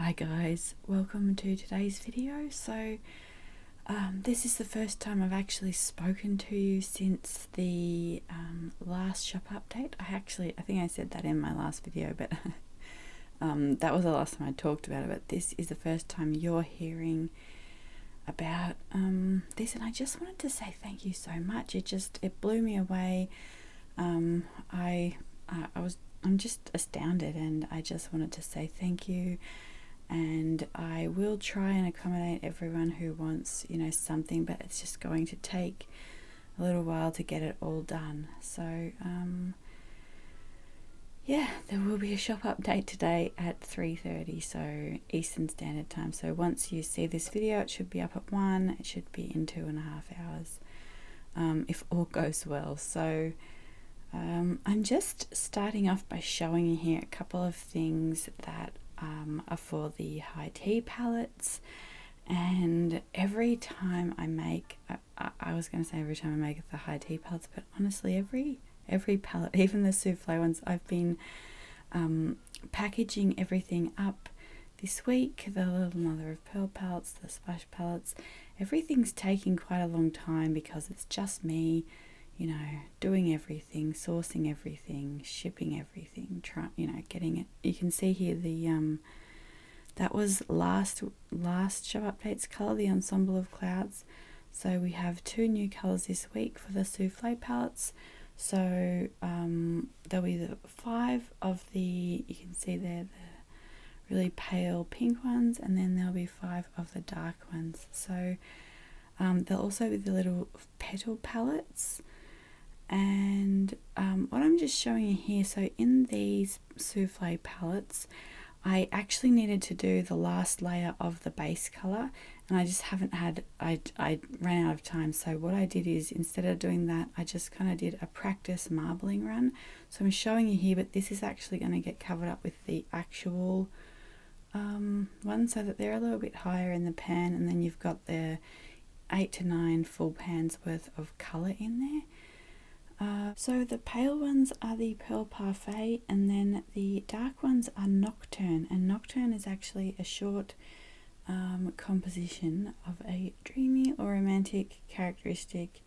Hi guys, welcome to today's video. So this is the first time I've actually spoken to you since the last shop update. I think I said that in my last video, but that was the last time I talked about it. But this is the first time you're hearing about this, and I just wanted to say thank you so much. It blew me away. I'm just astounded, and I just wanted to say thank you. And I will try and accommodate everyone who wants, something, but it's just going to take a little while to get it all done. So, yeah, there will be a shop update today at 3:30, so Eastern Standard Time. So once you see this video, it should be up at 1. It should be in 2.5 hours, if all goes well. So I'm just starting off by showing you here a couple of things that are for the high tea palettes. And every time I make, I was going to say every time I make the high tea palettes, but honestly every palette, even the souffle ones, I've been packaging everything up this week. The little mother of pearl palettes, the splash palettes, everything's taking quite a long time because it's just me, doing everything, sourcing everything, shipping everything, getting it. You can see here that was last shop updates color, the ensemble of clouds. So we have 2 new colors this week for the souffle palettes. So there'll be the 5 of the, you can see there, the really pale pink ones, and then there'll be 5 of the dark ones. So there'll also be the little petal palettes. And what I'm just showing you here, so in these souffle palettes, I actually needed to do the last layer of the base color, and I just haven't had, I ran out of time. So what I did is, instead of doing that, I just kind of did a practice marbling run. So I'm showing you here, but this is actually going to get covered up with the actual one, so that they're a little bit higher in the pan, and then you've got the 8 to 9 full pans worth of color in there. So the pale ones are the Pearl Parfait, and then the dark ones are Nocturne. And Nocturne is actually a short composition of a dreamy or romantic characteristic,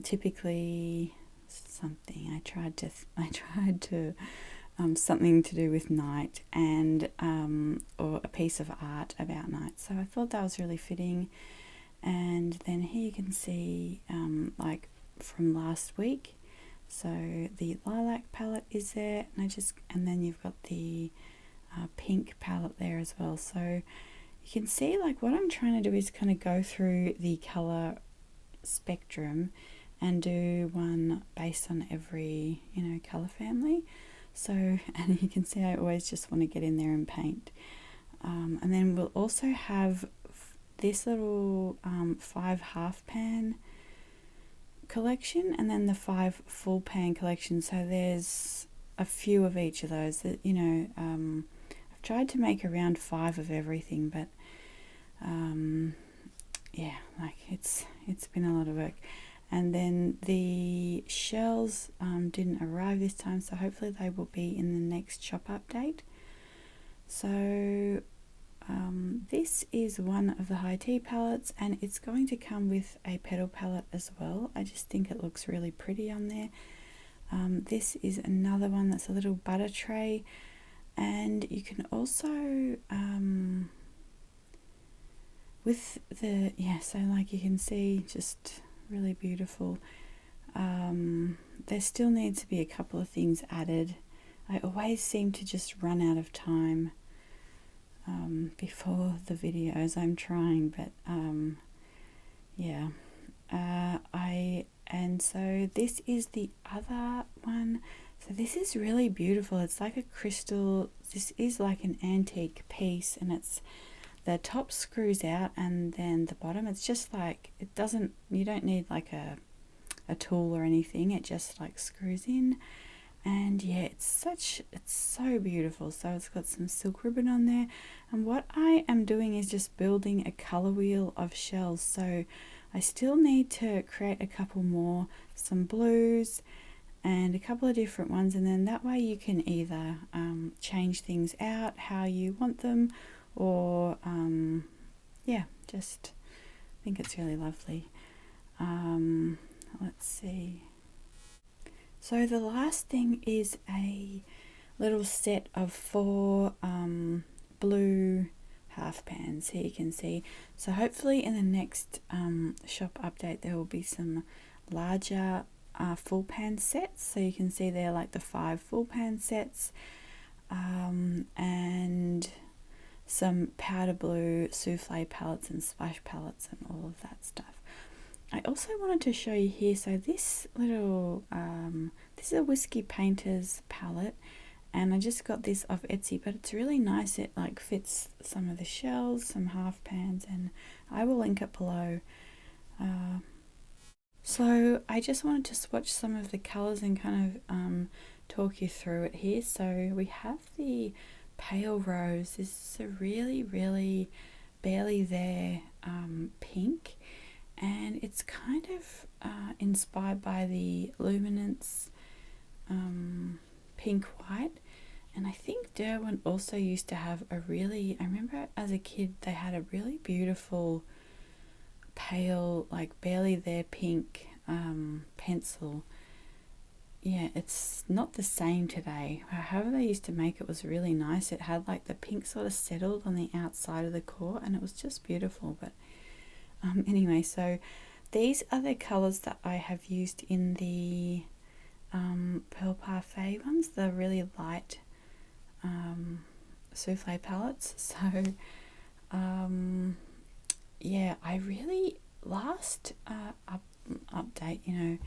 typically something. I tried to something to do with night, and or a piece of art about night. So I thought that was really fitting. And then here you can see from last week, so the lilac palette is there, and then you've got the pink palette there as well. So you can see, what I'm trying to do is kind of go through the color spectrum and do one based on every color family. So, and you can see I always just want to get in there and paint. And then we'll also have this little 5 half pan collection, and then the 5 full pan collection. So there's a few of each of those that I've tried to make around 5 of everything, but yeah, it's been a lot of work. And then the shells didn't arrive this time, so hopefully they will be in the next shop update. So this is one of the high tea palettes, and it's going to come with a petal palette as well. I just think it looks really pretty on there. This is another one that's a little butter tray, and you can also with the so you can see, just really beautiful. There still needs to be a couple of things added. I always seem to just run out of time before the videos. I'm trying, but yeah. And so this is the other one. So this is really beautiful. It's like a crystal. This is like an antique piece, and it's, the top screws out, and then the bottom, it's just it doesn't, you don't need a tool or anything. It just screws in. And yeah, it's so beautiful. So it's got some silk ribbon on there, and what I am doing is just building a color wheel of shells. So I still need to create a couple more, some blues, and a couple of different ones, and then that way you can either change things out how you want them, or yeah, just think it's really lovely. Let's see. So the last thing is a little set of 4 blue half pans. Here you can see. So hopefully in the next shop update there will be some larger full pan sets. So you can see they're like the 5 full pan sets, and some powder blue soufflé palettes and splash palettes and all of that stuff. I also wanted to show you here, so this little this is a Whisky Painter's palette, and I just got this off Etsy, but it's really nice. It like fits some of the shells, some half pans, and I will link it below. So I just wanted to swatch some of the colours and kind of talk you through it here. So we have the Pale Rose. This is a really barely there pink, and it's kind of inspired by the Luminance pink white. And I think Derwent also used to have a really, I remember as a kid they had a really beautiful pale, like barely there pink pencil. Yeah, it's not the same today. However they used to make it was really nice. It had like the pink sort of settled on the outside of the core, and it was just beautiful. But anyway, so these are the colours that I have used in the Pearl Parfait ones, the really light Soufflé palettes. So yeah, I really, last update, you know,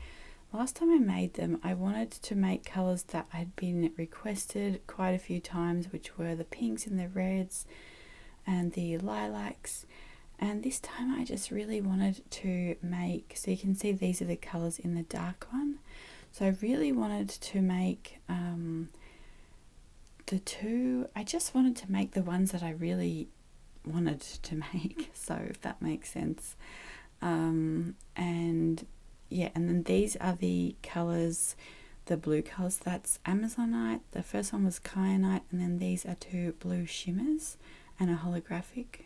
last time I made them, I wanted to make colours that had been requested quite a few times, which were the pinks and the reds and the lilacs. And this time I just really wanted to make, so you can see these are the colours in the dark one. So I really wanted to make I just wanted to make the ones that I really wanted to make, so if that makes sense. And yeah, and then these are the colours, the blue colours. That's Amazonite, the first one was Kyanite, and then these are 2 blue shimmers and a holographic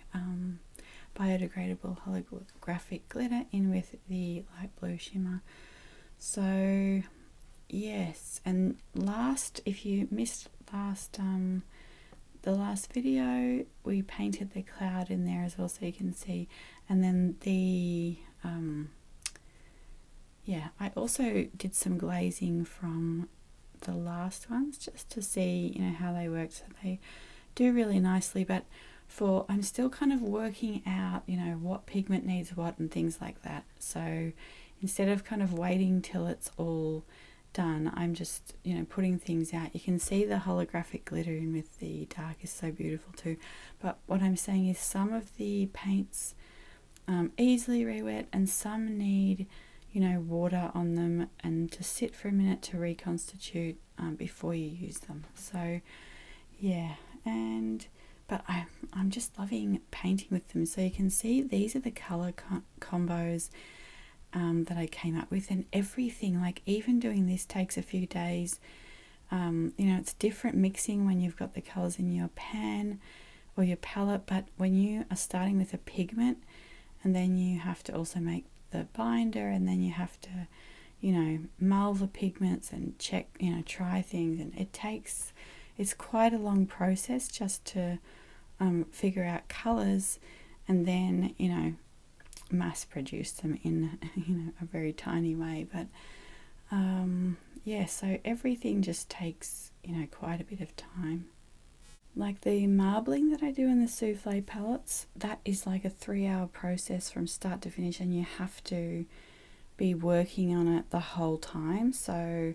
biodegradable holographic glitter in with the light blue shimmer. So yes, and last, if you missed the last video, we painted the cloud in there as well, so you can see. And then the yeah, I also did some glazing from the last ones just to see, you know, how they work. So they do really nicely, but I'm still kind of working out, you know, what pigment needs what and things like that. So instead of kind of waiting till it's all done, I'm just, you know, putting things out. You can see the holographic glitter in with the dark is so beautiful too. But what I'm saying is some of the paints easily re-wet, and some need, you know, water on them and to sit for a minute to reconstitute before you use them. So yeah, but I'm just loving painting with them. So you can see these are the color combos that I came up with, and everything, like even doing this takes a few days. You know, it's different mixing when you've got the colors in your pan or your palette, but when you are starting with a pigment and then you have to also make the binder, and then you have to, you know, mull the pigments and check, you know, try things, and it's quite a long process just to figure out colors and then, you know, mass produce them in, you know, a very tiny way. But yeah, so everything just takes, you know, quite a bit of time. Like the marbling that I do in the Soufflé palettes, that is like a 3-hour process from start to finish, and you have to be working on it the whole time. So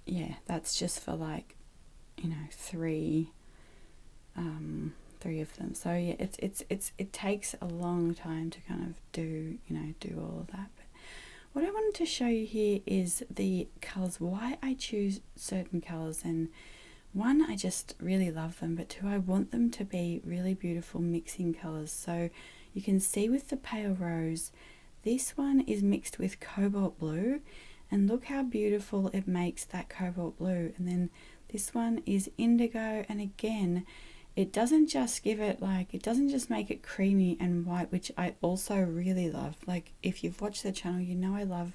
yeah, that's just for like, you know, 3 of them. So yeah, it takes a long time to kind of do all of that. But what I wanted to show you here is the colors, why I choose certain colors. And one, I just really love them, but 2, I want them to be really beautiful mixing colors. So you can see with the Pale Rose, this one is mixed with cobalt blue, and look how beautiful it makes that cobalt blue. And then this one is indigo, and again, it doesn't just give it like, it doesn't just make it creamy and white, which I also really love. Like if you've watched the channel, you know I love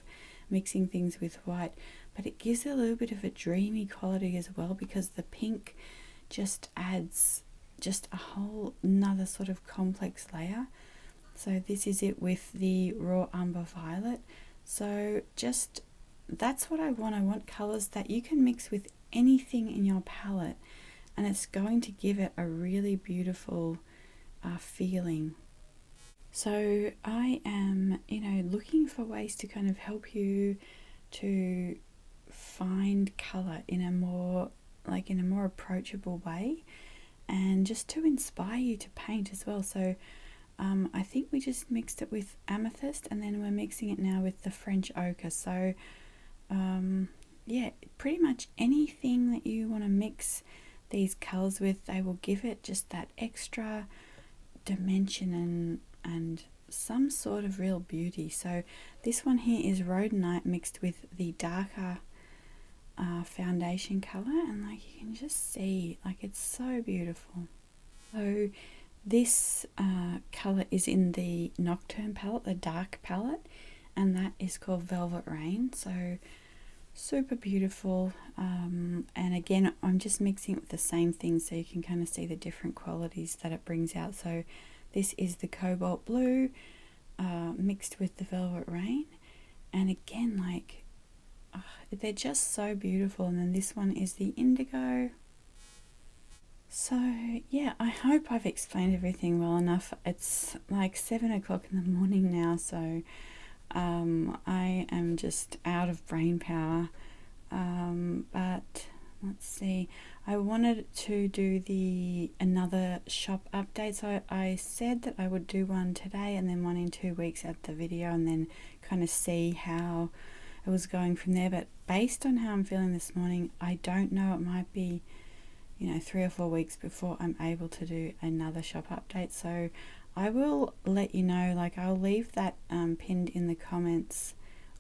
mixing things with white, but it gives it a little bit of a dreamy quality as well, because the pink just adds just a whole another sort of complex layer. So this is it with the raw umber violet. So just, that's what I want. I want colors that you can mix with anything in your palette, and it's going to give it a really beautiful feeling. So I am, looking for ways to kind of help you to find color in a more approachable way, and just to inspire you to paint as well. So I think we just mixed it with amethyst, and then we're mixing it now with the French ochre. So yeah, pretty much anything that you want to mix these colors with, they will give it just that extra dimension and some sort of real beauty. So this one here is rhodonite mixed with the darker foundation color, and like you can just see, like it's so beautiful. So this color is in the Nocturne palette, the dark palette, and that is called Velvet Rain. So super beautiful. And again, I'm just mixing it with the same thing so you can kind of see the different qualities that it brings out. So this is the cobalt blue mixed with the Velvet Rain, and again, like they're just so beautiful. And then this one is the indigo. So yeah, I hope I've explained everything well enough. It's like 7 o'clock in the morning now, so I am just out of brain power. But let's see, I wanted to do another shop update. So I said that I would do one today and then one in 2 weeks at the video, and then kind of see how it was going from there. But based on how I'm feeling this morning, I don't know, it might be 3 or 4 weeks before I'm able to do another shop update. So I will let you know, like I'll leave that pinned in the comments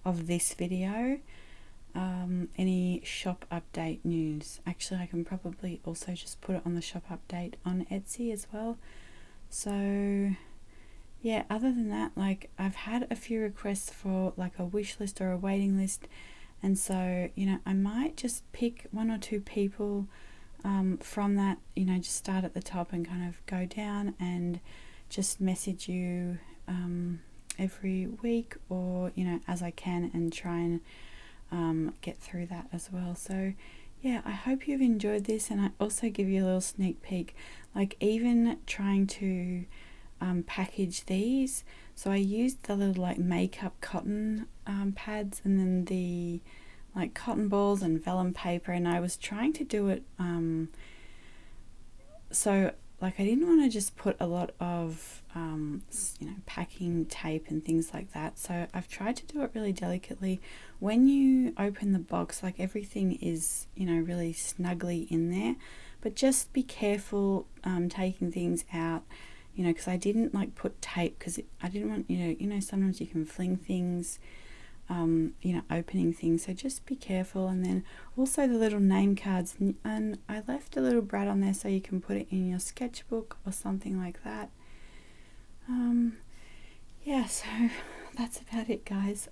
of this video, any shop update news. Actually, I can probably also just put it on the shop update on Etsy as well. So yeah, other than that, like I've had a few requests for like a wish list or a waiting list, and so I might just pick 1 or 2 people from that, just start at the top and kind of go down and just message you every week, or as I can, and try and get through that as well. So yeah, I hope you've enjoyed this, and I also give you a little sneak peek, like even trying to package these. So I used the little like makeup cotton pads, and then the like cotton balls and vellum paper, and I was trying to do it so like I didn't want to just put a lot of packing tape and things like that, so I've tried to do it really delicately. When you open the box, like everything is really snugly in there, but just be careful taking things out, because I didn't like put tape, because I didn't want sometimes you can fling things, opening things, so just be careful. And then also the little name cards, and I left a little brad on there so you can put it in your sketchbook or something like that. Yeah, so that's about it, guys.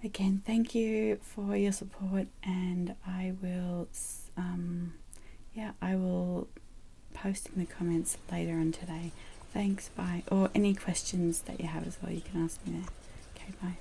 Again, thank you for your support, and I will I will post in the comments later on today. Thanks, bye. Or any questions that you have as well, you can ask me there. Okay, bye.